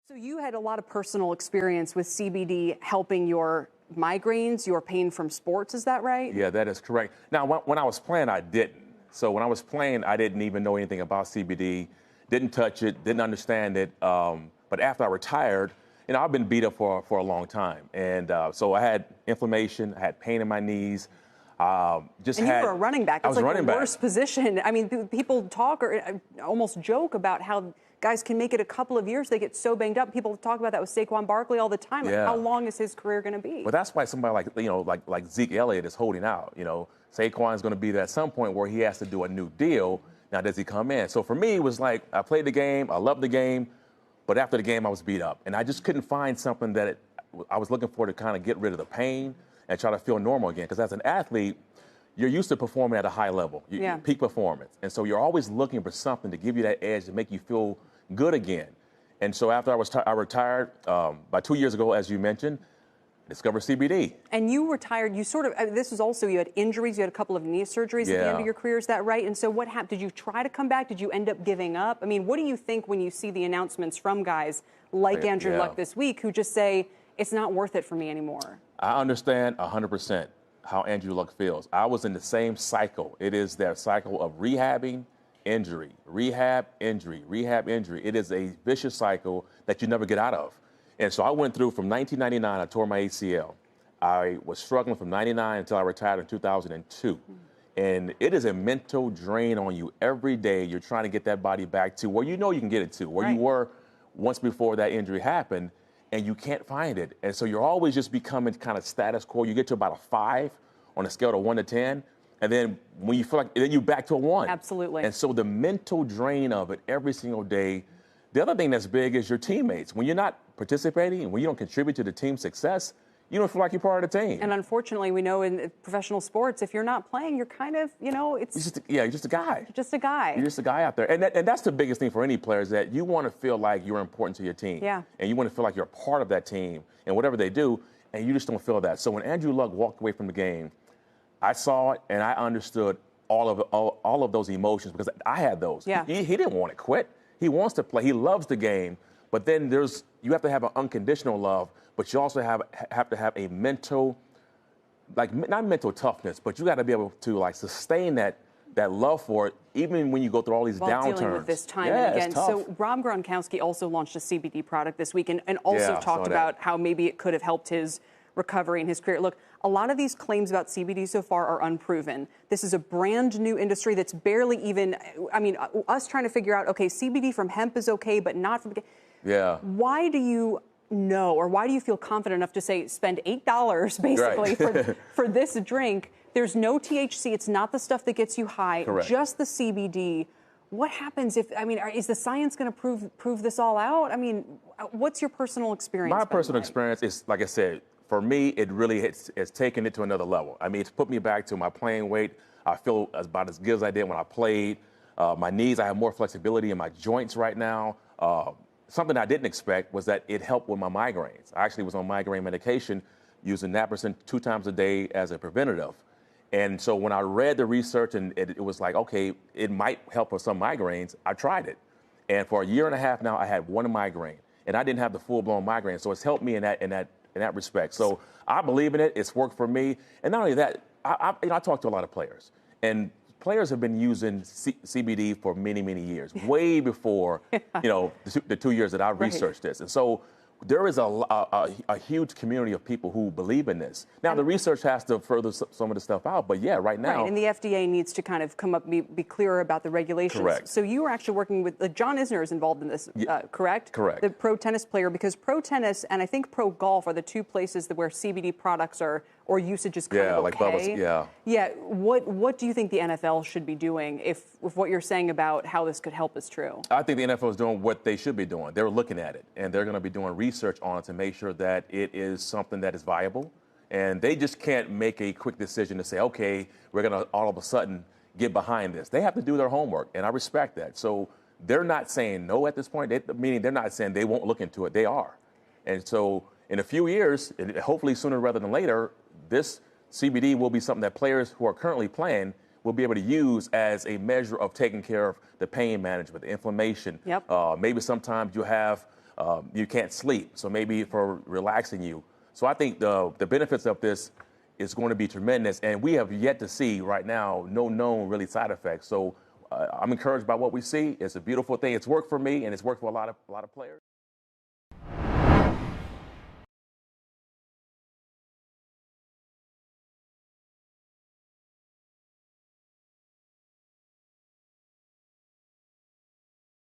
So you had a lot of personal experience with CBD helping your migraines, your pain from sports, is that right? Yeah, that is correct. Now, when I was playing, I didn't. So when I was playing, I didn't even know anything about CBD, didn't touch it, didn't understand it. But after I retired, I've been beat up for a long time. And so I had inflammation, I had pain in my knees. And you were a running back. I was like running the back. worst position. I mean, people talk or almost joke about how guys can make it a couple of years. They get so banged up. People talk about that with Saquon Barkley all the time. Like, Yeah. how long is his career going to be? Well, that's why somebody like Zeke Elliott is holding out. Saquon's going to be there at some point where he has to do a new deal. Now, does he come in? So for me, it was like I played the game, I loved the game, but after the game, I was beat up, and I just couldn't find something that I was looking for to kind of get rid of the pain and try to feel normal again. Because as an athlete, you're used to performing at a high level, peak performance, and so you're always looking for something to give you that edge to make you feel good again. And so after I retired about 2 years ago, as you mentioned, discovered CBD. And you retired, you sort of, this is also, you had injuries, you had a couple of knee surgeries at the end of your career, is that right? And so what happened? Did you try to come back? Did you end up giving up? I mean, what do you think when you see the announcements from guys like Andrew Luck this week who just say, it's not worth it for me anymore? I understand 100% how Andrew Luck feels. I was in the same cycle. It is that cycle of rehabbing, injury, rehab, injury, rehab, injury. It is a vicious cycle that you never get out of. And so I went through from 1999, I tore my ACL. I was struggling from 99 until I retired in 2002. And it is a mental drain on you every day. You're trying to get that body back to where you know you can get it to, where you were once before that injury happened, and you can't find it. And so you're always just becoming kind of status quo. You get to about a 5 on a scale of 1 to 10. And then when you feel like, then you're back to a 1. Absolutely. And so the mental drain of it every single day. The other thing that's big is your teammates. When you're not participating and when you don't contribute to the team's success, you don't feel like you're part of the team. And unfortunately, we know in professional sports, if you're not playing, you're kind of, you're just you're just a guy. Just a guy. You're just a guy out there. And that's the biggest thing for any player is that you want to feel like you're important to your team. Yeah. And you want to feel like you're a part of that team and whatever they do, and you just don't feel that. So when Andrew Luck walked away from the game, I saw it and I understood all of those emotions because I had those. Yeah. He didn't want to quit. He wants to play. He loves the game. But then you have to have an unconditional love, but you also have to have a mental, not mental toughness, but you got to be able to sustain that love for it, even when you go through all these downturns. Dealing with this time and again. It's tough. So Rob Gronkowski also launched a CBD product this week and also talked about how maybe it could have helped his recovery in his career. Look, a lot of these claims about CBD so far are unproven. This is a brand new industry that's barely even, us trying to figure out, okay, CBD from hemp is okay, but not from... Yeah. Why do you know, or why do you feel confident enough to say spend $8 basically for this drink? There's no THC. It's not the stuff that gets you high. Correct. Just the CBD. What happens if? Is the science going to prove this all out? What's your personal experience? My personal experience is, like I said, for me, it really has taken it to another level. It's put me back to my playing weight. I feel about as good as I did when I played. My knees, I have more flexibility in my joints right now. Something I didn't expect was that it helped with my migraines. I actually was on migraine medication using naproxen 2 times a day as a preventative. And so when I read the research and it was like, okay, it might help with some migraines, I tried it. And for a year and a half now, I had 1 migraine. And I didn't have the full-blown migraine. So it's helped me in that respect. So I believe in it. It's worked for me. And not only that, I talk to a lot of players. And players have been using CBD for many, many years, way before, the 2 years that I've researched this. And so there is a huge community of people who believe in this. Now, the research has to further some of the stuff out, but right now. Right, and the FDA needs to kind of come up, be clearer about the regulations. Correct. So you were actually working with, John Isner is involved in this, correct? Correct. The pro tennis player, because pro tennis and I think pro golf are the 2 places where CBD products or usage is kind of okay. Like Bubba's, Yeah, what do you think the NFL should be doing if what you're saying about how this could help is true? I think the NFL is doing what they should be doing. They're looking at it, and they're going to be doing research on it to make sure that it is something that is viable. And they just can't make a quick decision to say, okay, we're going to all of a sudden get behind this. They have to do their homework, and I respect that. So they're not saying no at this point, meaning they're not saying they won't look into it. They are. And so in a few years, hopefully sooner rather than later, this CBD will be something that players who are currently playing will be able to use as a measure of taking care of the pain management, the inflammation. Yep. Maybe sometimes you have you can't sleep, so maybe for relaxing you. So I think the benefits of this is going to be tremendous, and we have yet to see right now no known really side effects. So I'm encouraged by what we see. It's a beautiful thing. It's worked for me, and it's worked for a lot of players.